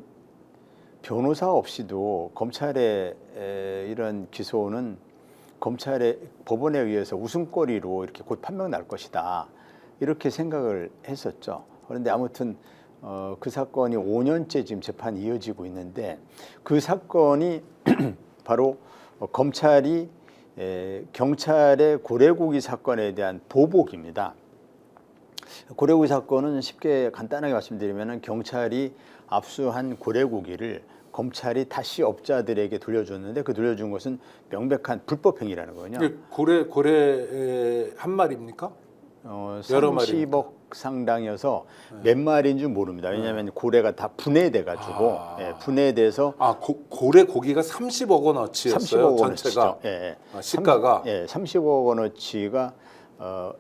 변호사 없이도 검찰의 이런 기소는 검찰의 법원에 의해서 웃음거리로 이렇게 곧 판명 날 것이다. 이렇게 생각을 했었죠. 그런데 아무튼 그 사건이 5년째 지금 재판이 이어지고 있는데 그 사건이 바로 검찰이 경찰의 고래고기 사건에 대한 보복입니다. 고래고기 사건은 쉽게 간단하게 말씀드리면 경찰이 압수한 고래고기를 검찰이 다시 업자들에게 돌려줬는데 그 돌려준 것은 명백한 불법 행위라는 거군요. 고래 한 마리입니까? 여러 마리입니까? 30억 상당이어서 몇 마리인 줄 모릅니다. 왜냐하면 고래가 다 분해돼가지고 분해돼서 고래 고기가 30억 원어치였어요. 30억 전체가. 원어치죠. 예, 시가가 30억 원어치가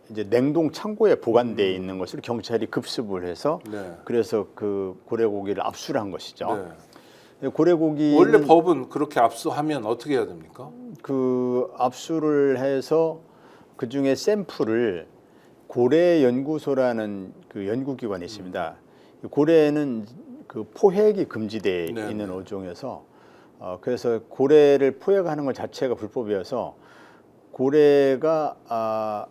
이제 냉동 창고에 보관돼 있는 것을 경찰이 급습을 해서 그래서 그 고래고기를 압수를 한 것이죠. 고래고기 원래 법은 그렇게 압수하면 어떻게 해야 됩니까? 그 압수를 해서 그 중에 샘플을 고래연구소라는 그 연구기관이 있습니다. 고래는 그 포획이 금지되어 있는 어종이어서 그래서 고래를 포획하는 것 자체가 불법이어서 고래가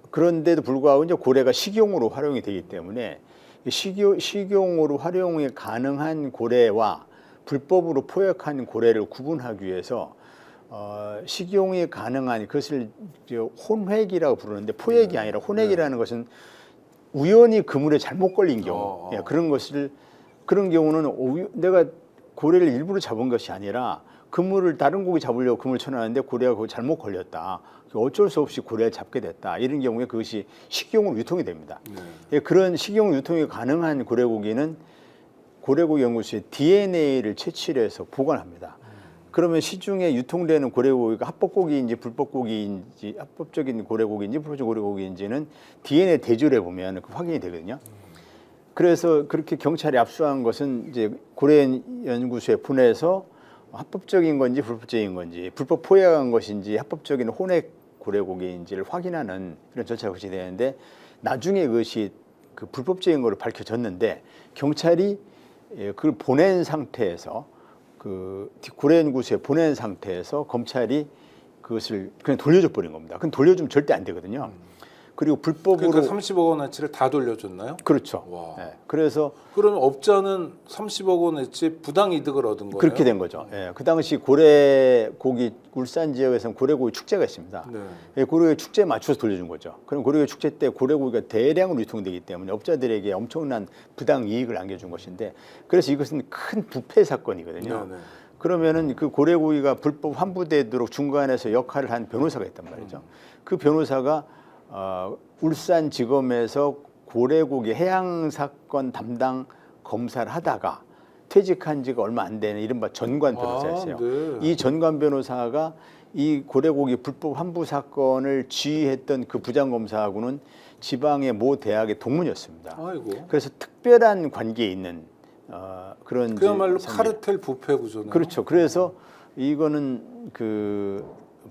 그런데도 불구하고 이제 고래가 식용으로 활용이 되기 때문에 식용으로 활용이 가능한 고래와 불법으로 포획한 고래를 구분하기 위해서 식용이 가능한 그것을 혼획이라고 부르는데 포획이 아니라 혼획이라는 것은 우연히 그물에 잘못 걸린 경우 그런 경우는 내가 고래를 일부러 잡은 것이 아니라 그물을 다른 고기 잡으려고 그물 쳐놨는데 고래가 그거 잘못 걸렸다. 어쩔 수 없이 고래를 잡게 됐다. 이런 경우에 그것이 식용으로 유통이 됩니다. 그런 식용 유통이 가능한 고래고기는 고래고기 연구소에 DNA를 채취를 해서 보관합니다. 그러면 시중에 유통되는 고래고기가 합법고기인지 불법고기인지 합법적인 고래고기인지 불법적인 고래고기인지는 DNA 대조를 해보면 확인이 되거든요. 그래서 그렇게 경찰이 압수한 것은 이제 고래연구소에 보내서 합법적인 건지 불법적인 건지 불법 포획한 것인지 합법적인 혼액 고래고기인지를 확인하는 그런 절차가 거쳐야 되는데 나중에 그것이 그 불법적인 것으로 밝혀졌는데 경찰이 그걸 보낸 상태에서 그 고래연구소에 보낸 상태에서 검찰이 그것을 그냥 돌려줘 버린 겁니다. 그건 돌려주면 절대 안 되거든요. 그리고 불법으로 그러니까 30억 원어치를 다 돌려줬나요? 그렇죠. 와. 그래서 그럼 업자는 30억 원어치 부당 이득을 얻은 거예요? 그렇게 된 거죠. 그 당시 고래고기 울산 지역에서는 고래고기 축제가 있습니다. 고래고기 축제에 맞춰서 돌려준 거죠. 그럼 고래고기 축제 때 고래고기가 대량으로 유통되기 때문에 업자들에게 엄청난 부당 이익을 안겨준 것인데 그래서 이것은 큰 부패 사건이거든요. 그러면은 그 고래고기가 불법 환부되도록 중간에서 역할을 한 변호사가 있단 말이죠. 그 변호사가 울산지검에서 고래고기 해양 사건 담당 검사를 하다가 퇴직한 지가 얼마 안 되는 이른바 전관 변호사였어요. 이 전관 변호사가 이 고래고기 불법 환부 사건을 지휘했던 그 부장검사하고는 지방의 모 대학의 동문이었습니다. 그래서 특별한 관계에 있는 그런 그야말로 카르텔 부패 구조네요. 그렇죠. 그래서 이거는 그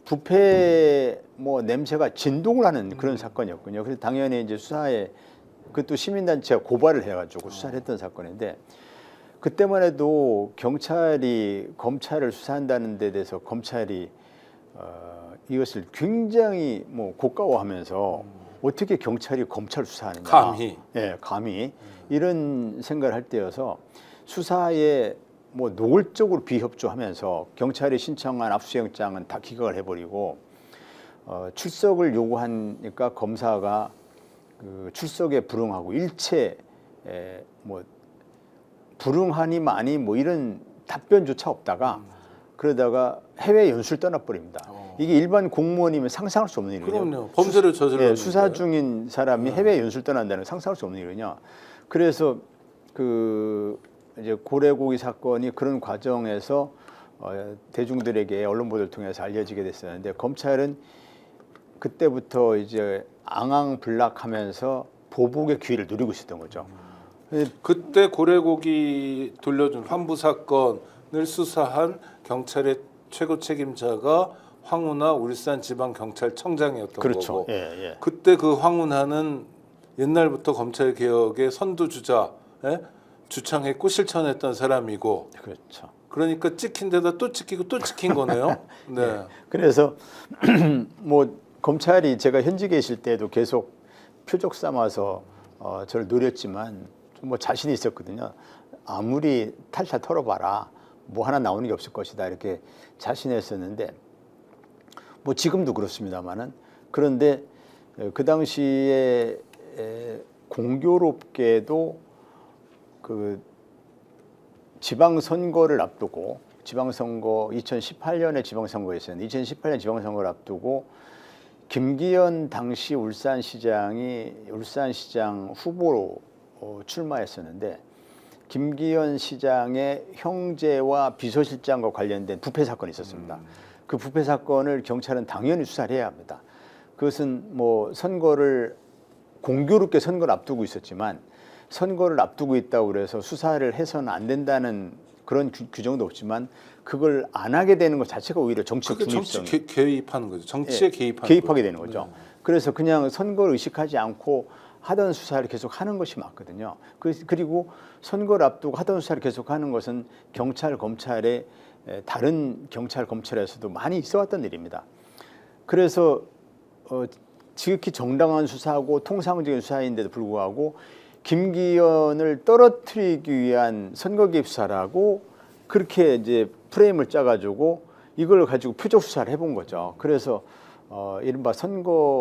부패 뭐 냄새가 진동을 하는 그런 사건이었군요. 그래서 당연히 이제 수사에 그것도 시민단체가 고발을 해가지고 수사를 했던 사건인데 그때만 해도 경찰이 검찰을 수사한다는 데 대해서 검찰이 이것을 굉장히 뭐 고가워하면서 어떻게 경찰이 검찰을 수사하느냐. 감히. 감히 이런 생각을 할 때여서 수사에 뭐 노골적으로 비협조하면서 경찰이 신청한 압수영장은 다 기각을 해버리고 출석을 요구하니까 검사가 그 출석에 불응하고 일체 뭐 불응하니 마니 뭐 이런 답변조차 없다가 그러다가 해외 연수를 떠나버립니다. 이게 일반 공무원이면 상상할 수 없는 일이거든요. 그럼요. 범죄를 저질렀는데. 수사 중인 사람이 해외 연수를 떠난다는 건 상상할 수 없는 일이거든요. 그래서 그 이제 고래고기 사건이 그런 과정에서 대중들에게 언론 보도를 통해서 알려지게 됐었는데 검찰은 그때부터 이제 앙앙블락하면서 보복의 기회를 누리고 있었던 거죠. 그때 고래고기 돌려준 환부 사건을 수사한 경찰의 최고 책임자가 황운하 울산지방경찰청장이었던 그렇죠. 거고 그때 그 황운하는 옛날부터 검찰 개혁의 선두주자 주창했고 실천했던 사람이고 그렇죠. 그러니까 찍힌 데다 또 찍히고 또 찍힌 거네요. 그래서 뭐 검찰이 제가 현직에 있을 때도 계속 표적 삼아서 저를 노렸지만 좀 뭐 자신이 있었거든요. 아무리 탈탈 털어봐라 뭐 하나 나오는 게 없을 것이다 이렇게 자신했었는데 뭐 지금도 그렇습니다만은 그런데 그 당시에 공교롭게도 그 지방선거를 앞두고 지방선거 2018년에 지방선거가 있었는데 2018년 지방선거를 앞두고 김기현 당시 울산시장이 울산시장 후보로 출마했었는데 김기현 시장의 형제와 비서실장과 관련된 부패 사건이 있었습니다. 그 부패 사건을 경찰은 당연히 수사를 해야 합니다. 그것은 뭐 선거를 공교롭게 선거를 앞두고 있었지만 선거를 앞두고 있다고 그래서 수사를 해서는 안 된다는 그런 규정도 없지만 그걸 안 하게 되는 것 자체가 오히려 정치적 중립성. 정치 개입하는 거죠. 정치에 개입하게 되는 거죠. 그래서 그냥 선거를 의식하지 않고 하던 수사를 계속 하는 것이 맞거든요. 그리고 선거를 앞두고 하던 수사를 계속 하는 것은 경찰, 검찰의 다른 경찰, 검찰에서도 많이 있어왔던 일입니다. 그래서 지극히 정당한 수사하고 통상적인 수사인데도 불구하고 김기현을 떨어뜨리기 위한 선거 개입 수사라고 그렇게 이제 프레임을 짜가지고 이걸 가지고 표적 수사를 해본 거죠. 그래서 이른바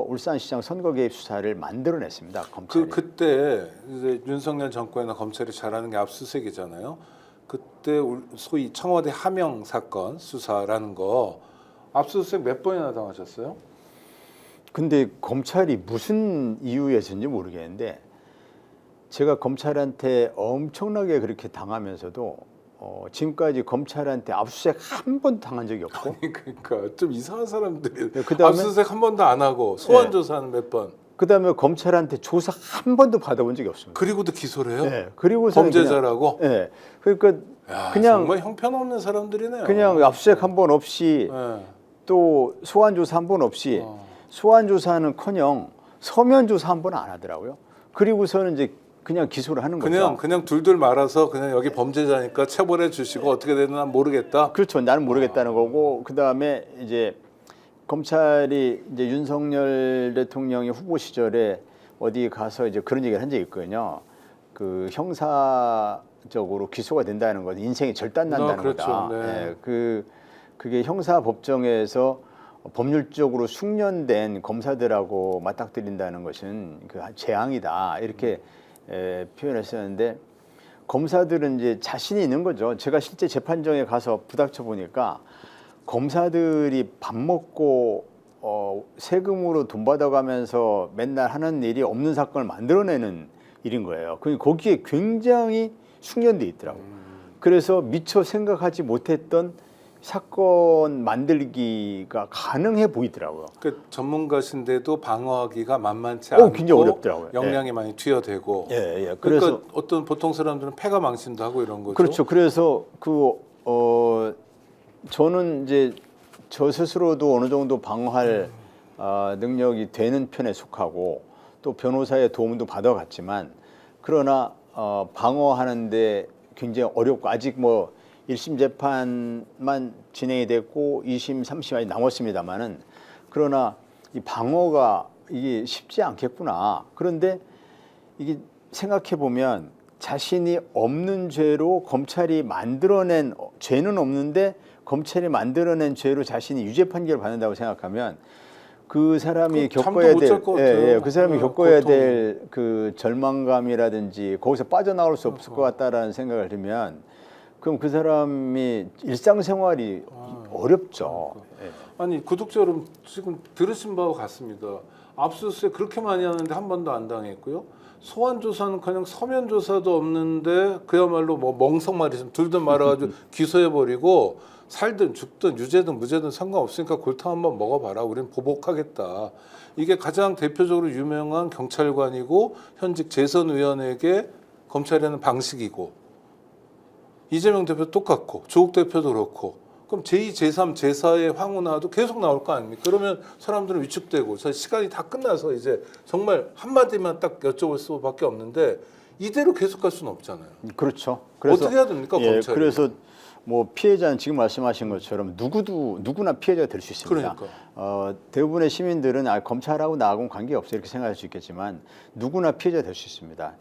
울산시장 선거 개입 수사를 만들어냈습니다. 검찰이. 그때 이제 윤석열 정권이나 검찰이 잘하는 게 압수수색이잖아요. 그때 소위 청와대 하명 사건 수사라는 거 압수수색 몇 번이나 당하셨어요? 근데 검찰이 무슨 이유에서인지 모르겠는데 제가 검찰한테 엄청나게 그렇게 당하면서도 지금까지 검찰한테 압수수색 한 번도 당한 적이 없고. 아니, 그러니까 좀 이상한 사람들이 그다음에, 압수수색 한 번도 안 하고 소환 조사는 몇 번. 그다음에 검찰한테 조사 한 번도 받아본 적이 없습니다. 그리고도 기소를 해요? 네. 그리고서는 범죄자라고? 네. 그러니까 야, 그냥 정말 형편없는 사람들이네요. 그냥 압수수색 한 번 없이 네. 또 소환 조사 한 번 없이 소환 조사는커녕 서면 조사 한 번 안 하더라고요. 그리고서는 이제 그냥 기소를 하는 거죠. 그냥 둘둘 말아서 그냥 여기 범죄자니까 처벌해 주시고 어떻게 되든 난 모르겠다. 그렇죠. 나는 모르겠다는 거고 그다음에 이제 검찰이 이제 윤석열 대통령이 후보 시절에 어디 가서 이제 그런 얘기를 한 적이 있거든요. 그 형사적으로 기소가 된다는 건 인생이 절단 난다는 그렇죠. 거다. 네. 그게 형사 법정에서 법률적으로 숙련된 검사들하고 맞닥뜨린다는 것은 그 재앙이다. 이렇게 표현했었는데 검사들은 이제 자신이 있는 거죠. 제가 실제 재판정에 가서 부닥쳐 보니까 검사들이 밥 먹고 세금으로 돈 받아가면서 맨날 하는 일이 없는 사건을 만들어내는 일인 거예요. 거기에 굉장히 숙련돼 있더라고요. 그래서 미처 생각하지 못했던 사건 만들기가 가능해 보이더라고요. 그 전문가신데도 방어하기가 만만치 않고 굉장히 어렵더라고요. 역량이 많이 투여되고. 예. 그래서 어떤 보통 사람들은 패가 망신도 하고 이런 거죠. 그렇죠. 그래서 저는 이제 저 스스로도 어느 정도 방어할 능력이 되는 편에 속하고 또 변호사의 도움도 받아갔지만 그러나 방어하는데 굉장히 어렵고 아직 뭐 1심 재판만 진행이 됐고 2심, 3심 아직 남았습니다만은 그러나 이 방어가 이게 쉽지 않겠구나. 그런데 이게 생각해 보면 자신이 없는 죄로 검찰이 만들어낸 죄는 없는데 검찰이 만들어낸 죄로 자신이 유죄 판결을 받는다고 생각하면 그 사람이 겪어야 될, 그 사람이 겪어야 될 그 절망감이라든지 거기서 빠져나올 수 없을 것 같다라는 생각을 들면 그럼 그 사람이 일상생활이 어렵죠. 아니 구독자 여러분 지금 들으신 바와 같습니다. 압수수색 그렇게 많이 하는데 한 번도 안 당했고요. 소환 조사는 그냥 서면 조사도 없는데 그야말로 뭐 멍석말이 둘들 말아가지고 기소해버리고 살든 죽든 유죄든 무죄든 상관없으니까 골탕 한번 먹어봐라. 우린 보복하겠다. 이게 가장 대표적으로 유명한 경찰관이고 현직 재선의원에게 검찰이 하는 방식이고 이재명 대표 똑같고 조국 대표도 그렇고 그럼 제2, 제3, 제4의 황운하도 계속 나올 거 아닙니까? 그러면 사람들은 위축되고 시간이 다 끝나서 이제 정말 한마디만 딱 여쭤볼 수밖에 없는데 이대로 계속 갈 수는 없잖아요. 그렇죠. 그래서 어떻게 해야 됩니까? 검찰이? 그래서 뭐 피해자는 지금 말씀하신 것처럼 누구나 피해자가 될 수 있습니다. 그러니까. 대부분의 시민들은 검찰하고 나하고는 관계없어 이렇게 생각할 수 있겠지만 누구나 피해자가 될 수 있습니다.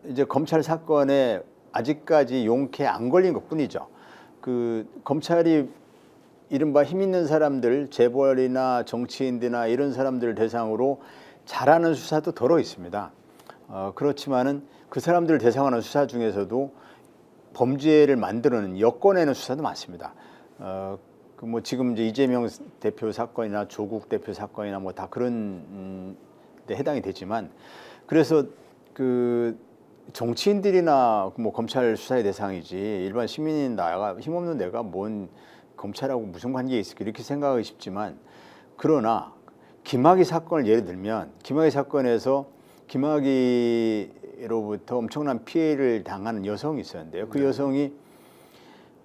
이제 검찰 사건에 아직까지 용케 안 걸린 것뿐이죠. 그 검찰이 이른바 힘 있는 사람들, 재벌이나 정치인들이나 이런 사람들을 대상으로 잘하는 수사도 더러 있습니다. 그렇지만은 그 사람들을 대상하는 수사 중에서도 범죄를 만들어내는 엮어내는 수사도 많습니다. 그 뭐 지금 이제 이재명 대표 사건이나 조국 대표 사건이나 뭐 다 그런 데 해당이 되지만, 그래서 그 정치인들이나 뭐 검찰 수사의 대상이지 일반 시민인 나가 힘없는 내가 뭔 검찰하고 무슨 관계가 있을까 이렇게 생각하기 쉽지만, 그러나 김학의 사건을 예를 들면 김학의 사건에서 김학의로부터 엄청난 피해를 당하는 여성이 있었는데요. 그 여성이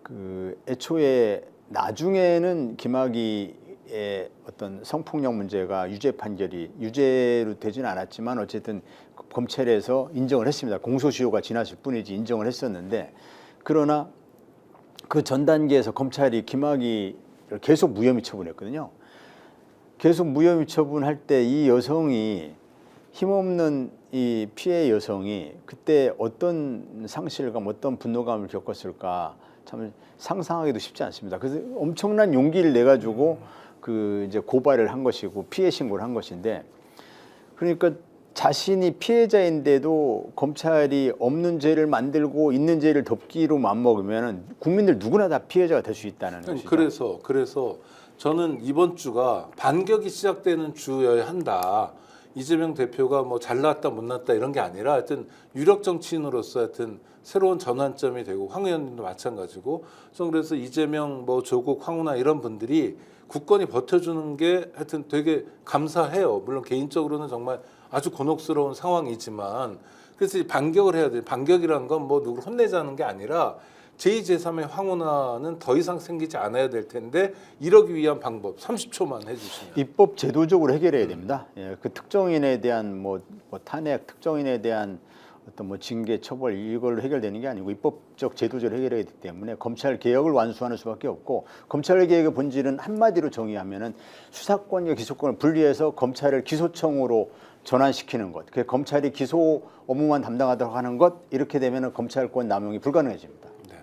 그 애초에 나중에는 김학의의 어떤 성폭력 문제가 유죄 판결이 유죄로 되지는 않았지만 어쨌든 검찰에서 인정을 했습니다. 공소시효가 지났을 뿐이지 인정을 했었는데, 그러나 그 전 단계에서 검찰이 김학의를 계속 무혐의 처분했거든요. 계속 무혐의 처분할 때 이 여성이 힘없는 이 피해 여성이 그때 어떤 상실감, 어떤 분노감을 겪었을까 참 상상하기도 쉽지 않습니다. 그래서 엄청난 용기를 내 가지고 그 이제 고발을 한 것이고 피해 신고를 한 것인데, 그러니까 자신이 피해자인데도 검찰이 없는 죄를 만들고 있는 죄를 덮기로 맘먹으면 국민들 누구나 다 피해자가 될 수 있다는 것이죠. 그래서 저는 이번 주가 반격이 시작되는 주여야 한다. 이재명 대표가 뭐 잘났다 못났다 이런 게 아니라 하여튼 유력 정치인으로서 하여튼 새로운 전환점이 되고, 황 의원님도 마찬가지고, 저는 그래서 이재명 뭐 조국 황운하 이런 분들이 굳건히 버텨주는 게 하여튼 되게 감사해요. 물론 개인적으로는 정말 아주 곤혹스러운 상황이지만, 그래서 이 반격을 해야 돼요. 반격이라는 건 뭐 누구를 혼내자는 게 아니라 제2, 제3의 황운하는 더 이상 생기지 않아야 될 텐데, 이러기 위한 방법 30초만 해주시면. 입법 제도적으로 해결해야 됩니다. 예, 그 특정인에 대한 뭐 탄핵, 특정인에 대한 어떤 뭐 징계, 처벌 이걸로 해결되는 게 아니고 입법적 제도적으로 해결해야 되기 때문에 검찰 개혁을 완수하는 수밖에 없고, 검찰 개혁의 본질은 한마디로 정의하면은 수사권과 기소권을 분리해서 검찰을 기소청으로 전환시키는 것, 그 검찰이 기소 업무만 담당하도록 하는 것, 이렇게 되면은 검찰권 남용이 불가능해집니다. 네.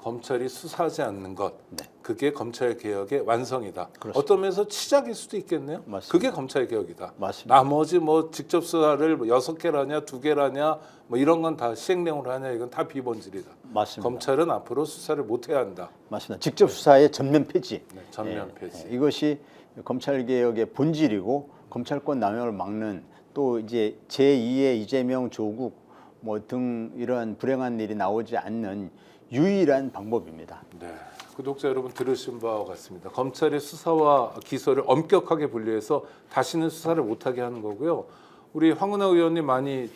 검찰이 수사하지 않는 것, 네. 그게 검찰 개혁의 완성이다. 그렇습니다. 어떤 면에서 시작일 수도 있겠네요. 맞습니다. 그게 검찰 개혁이다. 맞습니다. 나머지 뭐 직접 수사를 6개라냐 2개라냐 뭐 이런 건 다 시행령으로 하냐, 이건 다 비본질이다. 맞습니다. 검찰은 앞으로 수사를 못 해야 한다. 맞습니다. 직접 수사의 전면 폐지. 네, 전면 폐지. 이것이 검찰 개혁의 본질이고, 검찰권 남용을 막는, 또 이제 제2의 이재명, 조국 뭐 등 이러한 불행한 일이 나오지 않는 유일한 방법입니다. 네, 구독자 여러분 들으신 바와 같습니다. 검찰의 수사와 기소를 엄격하게 분리해서 다시는 수사를 못하게 하는 거고요. 우리 황운하 의원님 많이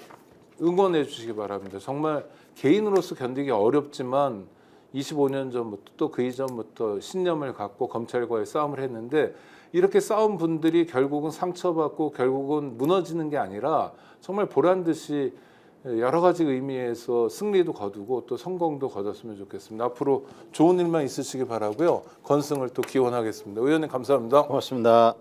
응원해 주시기 바랍니다. 정말 개인으로서 견디기 어렵지만 25년 전부터 또 그 이전부터 신념을 갖고 검찰과의 싸움을 했는데, 이렇게 싸운 분들이 결국은 상처받고 결국은 무너지는 게 아니라 정말 보란 듯이 여러 가지 의미에서 승리도 거두고 또 성공도 거뒀으면 좋겠습니다. 앞으로 좋은 일만 있으시기 바라고요. 건승을 또 기원하겠습니다. 의원님 감사합니다. 고맙습니다.